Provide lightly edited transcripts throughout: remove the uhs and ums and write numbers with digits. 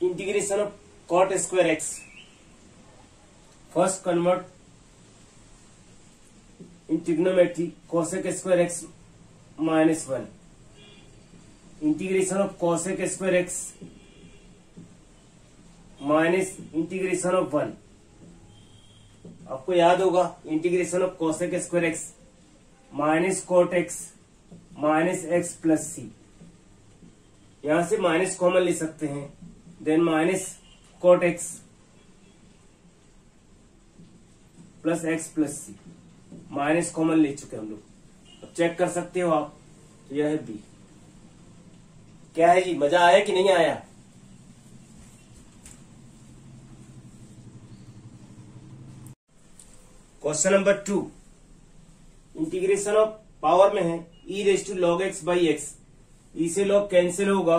Integration of cot square x. First convert in trigonometry cosec square x -1 integration of cosec square x minus integration of 1। आपको याद होगा integration of cosec square x minus cot x minus x plus C. यहां से माइनस common ले सकते हैं, then minus cot x plus x plus C. माइनस कॉमन ले चुके हम लोग, अब चेक कर सकते हो आप। तो यह है बी। क्या है जी, मजा आया कि नहीं आया? Question number 2, integration of power में है e raise to log x by x. E से लॉग कैंसिल होगा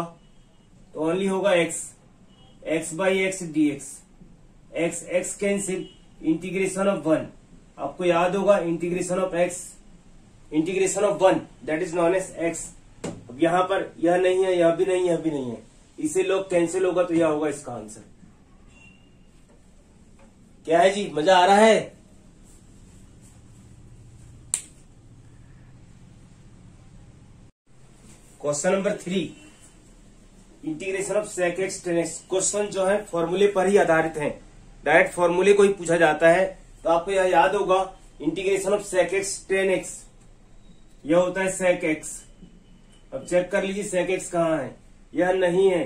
तो ओनली होगा x, x by x d x. X x cancel, integration of 1। आपको याद होगा integration of x, integration of 1 that is known as x. अब यहां पर यह नहीं है, यह भी नहीं, यह भी नहीं है, इसे लॉग कैंसिल होगा तो यह होगा इसका आंसर। क्या है जी, मजा आ रहा है? Question number 3, integration of sec x tan x. Question जो है फॉर्मूले पर ही आधारित है, डायरेक्ट फॉर्मूले को ही पूछा जाता है। तो आपको यह याद होगा integration of sec x tan x, यह होता है सेक एक्स। अब चेक कर लीजिए सेक एक्स कहाँ है। यह नहीं है,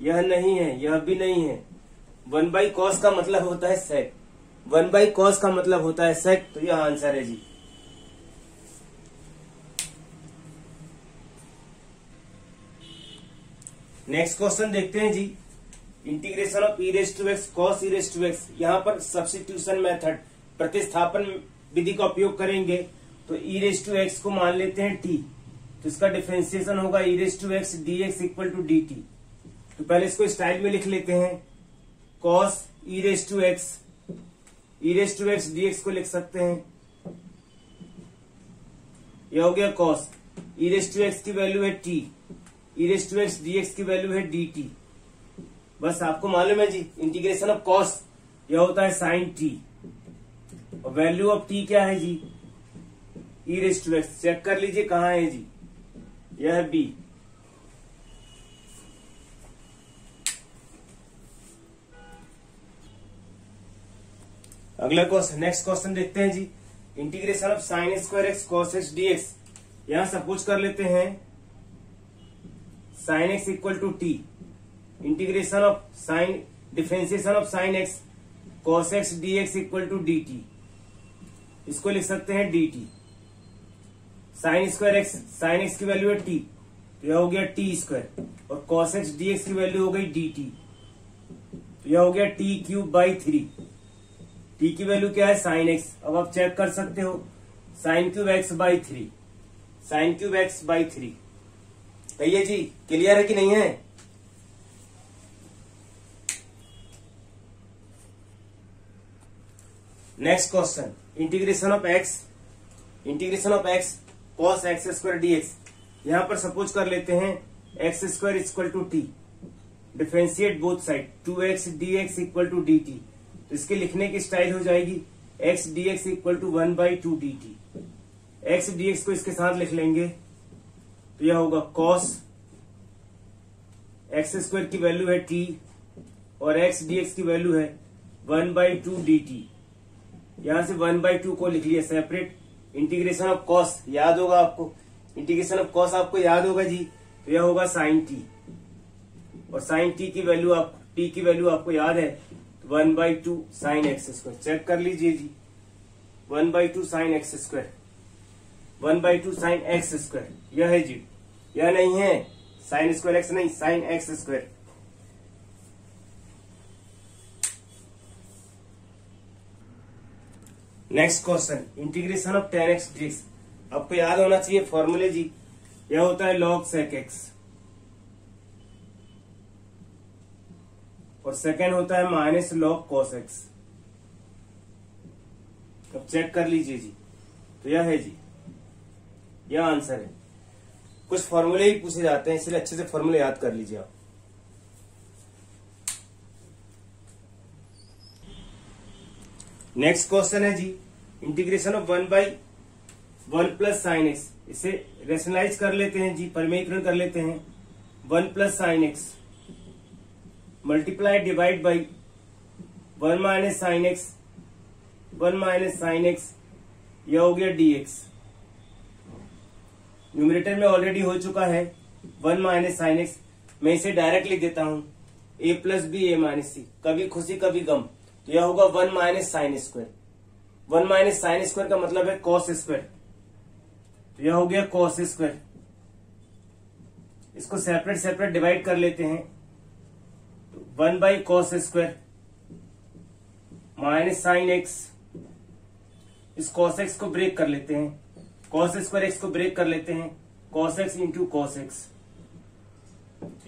यह नहीं है, यह भी नहीं है। 1 बाई कॉस का मतलब होता है सेक, 1 बाई कॉस का मतलब होता है सेक। तो यह आंसर है जी। नेक्स्ट क्वेश्चन देखते हैं जी, integration of e raise to x cos e raise to x. यहाँ पर सब्स्टिट्यूशन मेथड, प्रतिस्थापन विधि का उपयोग करेंगे। तो ई रेज टू एक्स को मान लेते हैं टी, तो इसका डिफरेंशिएशन होगा e raise to x d x equal to d t. तो पहले इसको स्टाइल में लिख लेते हैं, cos e raise to x, e raise to x d x को लिख सकते हैं। यह हो गया cos, e raise to x की वैल्यू है t, e raise to x d x की वैल्यू है डी टी। बस आपको मालूम है जी इंटीग्रेशन ऑफ कॉस यह होता है साइन टी, और वैल्यू ऑफ टी क्या है जी, ई रेज टू एक्स। चेक कर लीजिए कहां है जी, यह है बी। अगला क्वेश्चन, नेक्स्ट क्वेश्चन देखते हैं जी, integration of sine square x cos x d x. यहां सपोज कर लेते हैं sine x equal to t, integration of sine, differentiation of sine x cos x d x equal to d t. इसको लिख सकते हैं d t. Sine square x, sine x की value है टी, तो यह हो गया टी स्क्वायर, और कॉस एक्स डी एक्स की वैल्यू हो गई डी टी, तो यह हो गया टी क्यूब बाई 3। टी की वैल्यू क्या है, साइन एक्स। अब आप चेक कर सकते हो, sine cube x by 3, sine cube x by 3। कहिए जी, क्लियर है कि नहीं है? Next question, integration of x, integration of x cos x square d x. यहां पर सपोज कर लेते हैं x square equal to t, differentiate both side, 2x dx equal to d t. तो इसके लिखने की स्टाइल हो जाएगी x dx equal to 1/2 dt। x dx को इसके साथ लिख लेंगे तो यह होगा cos एक्स स्क्वायर की वैल्यू है t और x dx की वैल्यू है 1/2 dt। यहां से 1/2 को लिख लिया सेपरेट। इंटीग्रेशन ऑफ cos याद होगा आपको, इंटीग्रेशन ऑफ cos आपको याद होगा जी, तो यह होगा साइन टी, और साइन टी की वैल्यू आप, टी की वैल्यू आपको याद है 1/2 साइन एक्स स्क्वायर। चेक कर लीजिए जी, 1/2 sine x square, 1/2 sine x square, यह है जी, यह नहीं है साइन स्क्वायर एक्स, नहीं sine x square. Next question, integration of tan x dx। आपको याद होना चाहिए फॉर्मूले जी, यह होता है log sec x, और सेकेंड होता है माइनस log cos x। अब चेक कर लीजिए जी, तो यह है जी, यह आंसर है। कुछ फॉर्मूले ही पूछे जाते हैं, इसलिए अच्छे से फॉर्मूले याद कर लीजिए आप। नेक्स्ट क्वेश्चन है जी, integration of 1/1 plus sine x. इसे रेशनलाइज कर लेते हैं जी, परिमेयीकरण कर लेते हैं। 1 plus sine x multiply divide by 1 minus sine x, 1 minus sine x, यह हो गया dx। न्यूमरेटर में ऑलरेडी हो चुका है 1 माइनस साइन एक्स। मैं इसे डायरेक्ट लिख देता हूं a plus b a minus c, कभी खुशी कभी गम। तो यह होगा 1 minus sine square. 1 minus sine square का मतलब है कॉस स्क्वायर, तो यह हो गया कॉस स्क्वायर। इसको सेपरेट सेपरेट डिवाइड कर लेते हैं। तो 1 by cos square minus sine x, इस कॉस एक्स को ब्रेक कर लेते हैं, कॉस स्क्वायर एक्स को ब्रेक कर लेते हैं, cos x into cos x,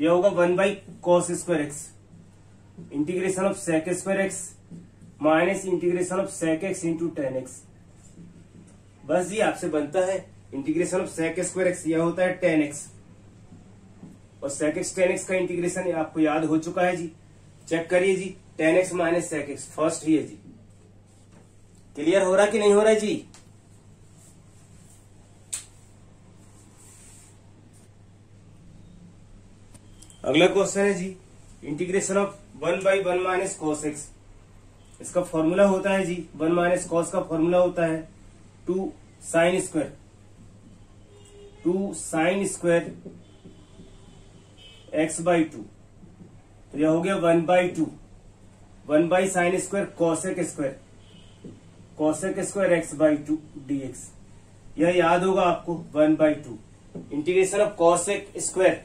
यह होगा 1 by cos square x. Integration of sec square x minus integration of sec x into tan x. बस जी आपसे बनता है integration of sec square x, यह होता है टेन एक्स, और सेक एक्स टेन एक्स का इंटीग्रेशन आपको याद हो चुका है जी। चेक करिए जी, tan x minus sec x first ही है जी। क्लियर हो रहा कि नहीं हो रहा है जी? अगला क्वेश्चन है जी, integration of 1/1 minus cos x. इसका फॉर्मूला होता है जी, 1 माइनस कॉस का फॉर्मूला होता है 2 sine square, 2 sine square x by 2। तो यह हो गया 1/2, 1 by sine square cosec square, cosec square x by 2 dx। यह याद होगा आपको 1/2। इंटीग्रेशन ऑफ कॉसेक स्क्वायर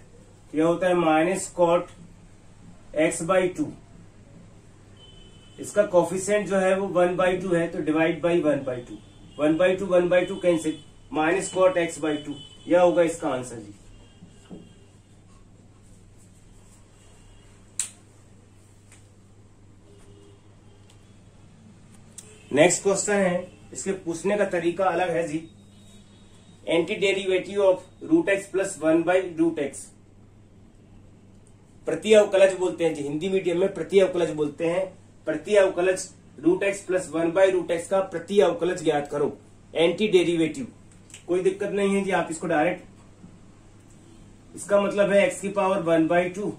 यह होता है माइनस कॉट एक्स बाई 2। इसका कोफिशिएंट जो है वो 1/2 है, तो divide by 1/2, 1/2 cancel, minus cot x by 2, यह होगा इसका आंसर जी। नेक्स्ट क्वेश्चन है, इसके पूछने का तरीका अलग है जी। Anti derivative of root x plus 1/√x। प्रति अवकलज बोलते हैं जी, हिंदी मीडियम में प्रति अवकलज बोलते हैं। प्रति अवकलज रूट एक्स प्लस 1/√x का प्रति अवकलज ज्ञात करो। एंटी डेरिवेटिव, कोई दिक्कत नहीं है जी, आप इसको डायरेक्ट, इसका मतलब है x की पावर 1/2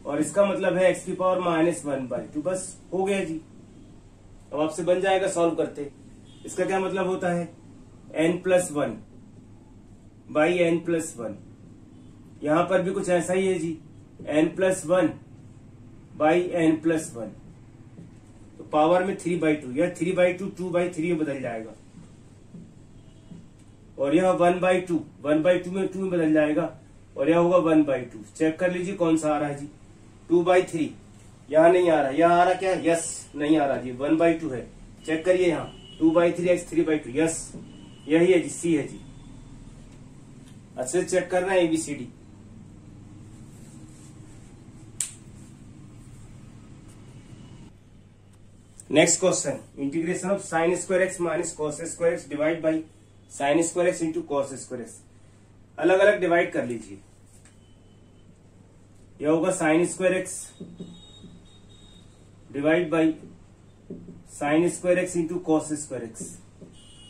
और इसका मतलब है x की पावर -1/2, बस हो गया जी। अब आपसे बन जाएगा सॉल्व करते। इसका क्या मतलब होता है, n+1 बाई n+1। यहां पर भी कुछ ऐसा ही है जी, n+1 बाई n+1। तो पावर में 3/2, यह 3/2 2/3 में बदल जाएगा, और यह 1/2 1/2 में 2 में बदल जाएगा, और यह होगा 1/2। चेक कर लीजिए कौन सा आ रहा है जी, 2/3 यहां नहीं आ रहा, यहां आ रहा क्या, यस नहीं आ रहा जी, 1/2 है। चेक करिए यहाँ 2/3 x 3/2, यस यही है जी, सी है जी। अच्छे से चेक करना है ABCD। Next question, integration of sine square x minus cos square x divide by sine square x into cos square x. अलग अलग डिवाइड कर लीजिए। यह होगा sine square x divide by sine square x into cos square x.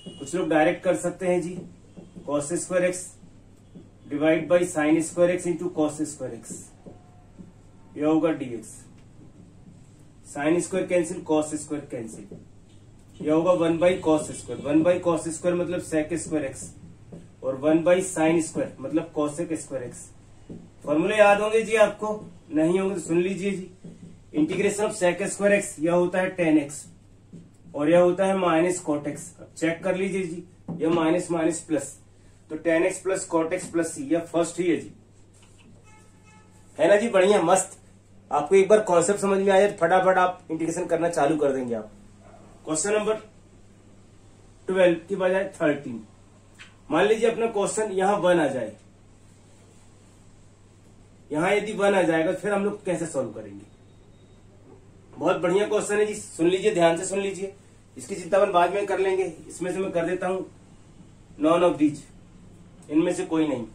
कुछ लोग direct कर सकते हैं जी, cos square x divide by sine square x into cos square x, यह होगा dx। Sine square cancel, cos square cancel, यह होगा 1 by cos square. 1 by cos square मतलब सेक स्क्वायर एक्स, और 1 बाई साइन स्क्वायर मतलब कॉसेक स्क्वायर एक्स। फॉर्मूले याद होंगे जी आपको, नहीं होंगे तो सुन लीजिए जी। Integration of sec square x यह होता है 10x, और यह होता है माइनस कॉट एक्स। चेक कर लीजिए जी, यह माइनस माइनस प्लस, तो 10x plus cot x plus C, यह फर्स्ट ही है जी, है ना जी, बढ़िया मस्त। आपको एक बार कॉन्सेप्ट समझ में आ जाए, फटाफट आप इंटीग्रेशन करना चालू कर देंगे आप। क्वेश्चन नंबर 12 की बजाय 13। मान लीजिए अपना क्वेश्चन यहां 1 आ जाए, यहां यदि 1 आ जाएगा फिर हम लोग कैसे सॉल्व करेंगे। बहुत बढ़िया क्वेश्चन है जी, सुन लीजिए, ध्यान से सुन लीजिए। इसकी चिंता अपन बाद में कर लेंगे, इसमें से मैं कर देता हूं नॉन ऑफ दीज, इनमें से कोई नहीं।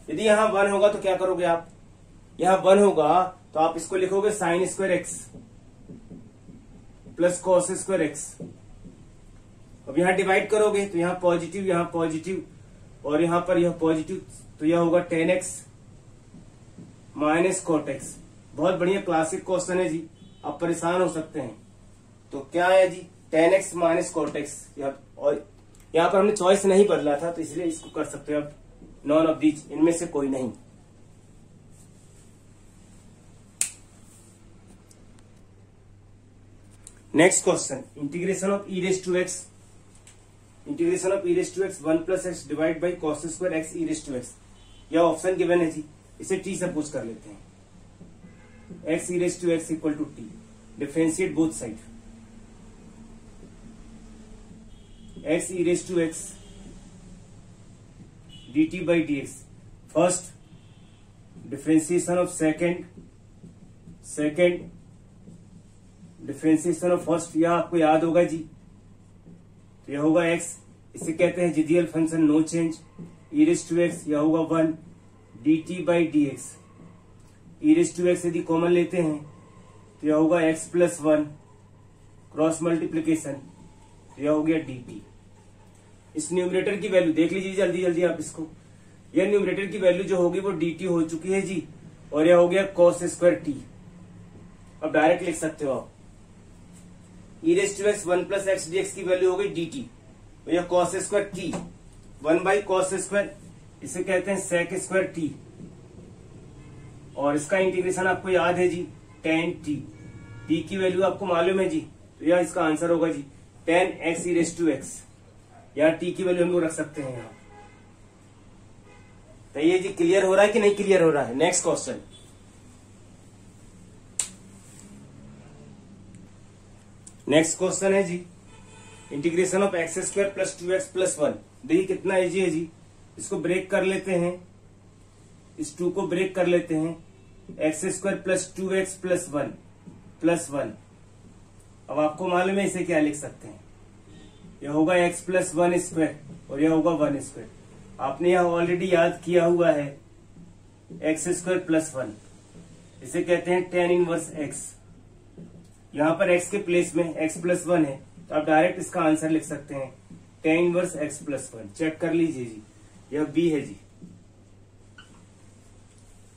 यदि यहां 1 होगा तो क्या करोगे आप, यहां 1 होगा तो आप इसको लिखोगे sign square x plus cos square x. अब यहां डिवाइड करोगे तो यहां पॉजिटिव और यहां पर यह पॉजिटिव, तो यह होगा tan x minus cot x. बहुत बढ़िया क्लासिक क्वेश्चन है जी, आप परेशान हो सकते हैं। तो क्या है जी, tan x minus cot x. और यहाँ पर हमने चॉइस नहीं बदला था तो इसलिए इसको कर सकते हो अब नॉन ऑफ दीज, इनमें से कोई नहीं। Next question, integration of e raise to x, integration of e raise to x 1 plus x divide by cos square x e raise to x. यह ऑप्शन गिवन है जी, इसे टी सपोज कर लेते हैं। X e raise to x equal to t, differentiate both side. X e raise to x dt by dx, first differentiation of second differentiation of first, यह आपको याद होगा जी। तो यह होगा x, इसे कहते हैं जिदियल function no change. E raise to x यह होगा 1 dt by dx। E raise to x यदि कॉमन लेते हैं तो यह होगा x प्लस 1 क्रॉस मल्टीप्लीकेशन, तो यह हो गया dt। इस न्यूमरेटर की वैल्यू देख लीजिए जल्दी जल्दी आप इसको। यह न्यूमरेटर की वैल्यू जो होगी वो dt हो चुकी है जी, और यह हो गया cos स्क्वायर t। अब डायरेक्ट लिख सकते हो आप, e raise to x 1 plus x dx की वैल्यू हो गई dt, तो यह cos square t 1 by cos square, इसे कहते हैं sec स्क्वायर t। और इसका इंटीग्रेशन आपको याद है जी, tan t, t की वैल्यू आपको मालूम है जी, तो यह इसका आंसर होगा जी tan x e raise to x. यार टी की वैल्यू हम लोग रख सकते हैं यहाँ। तो ये जी क्लियर हो रहा है कि नहीं क्लियर हो रहा है? नेक्स्ट क्वेश्चन, नेक्स्ट क्वेश्चन है जी, integration of x square plus 2x plus 1। देखिए कितना इजी है जी, इसको ब्रेक कर लेते हैं, इस 2 को ब्रेक कर लेते हैं। X square plus 2x plus 1 plus 1। अब आपको मालूम है इसे क्या लिख सकते हैं, यह होगा x प्लस 1 स्क्वायर और यह होगा 1 स्क्वायर। आपने यह ऑलरेडी याद किया हुआ है, एक्स स्क्वायर प्लस 1, इसे कहते हैं tan इनवर्स x। यहां पर x के प्लेस में x प्लस 1 है, तो आप डायरेक्ट इसका आंसर लिख सकते हैं tan inverse x plus 1। Check कर लीजिए जी, यह b है जी।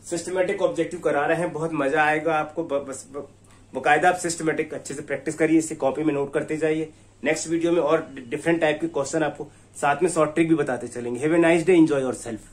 सिस्टमेटिक ऑब्जेक्टिव करा रहे हैं, बहुत मजा आएगा आपको। बस बकायदा आप सिस्टमेटिक अच्छे से प्रैक्टिस करिए, इसे कॉपी में नोट करते जाइए। नेक्स्ट वीडियो में और डिफरेंट टाइप के क्वेश्चन आपको साथ में शॉर्ट ट्रिक भी बताते चलेंगे। Have a nice day, enjoy yourself.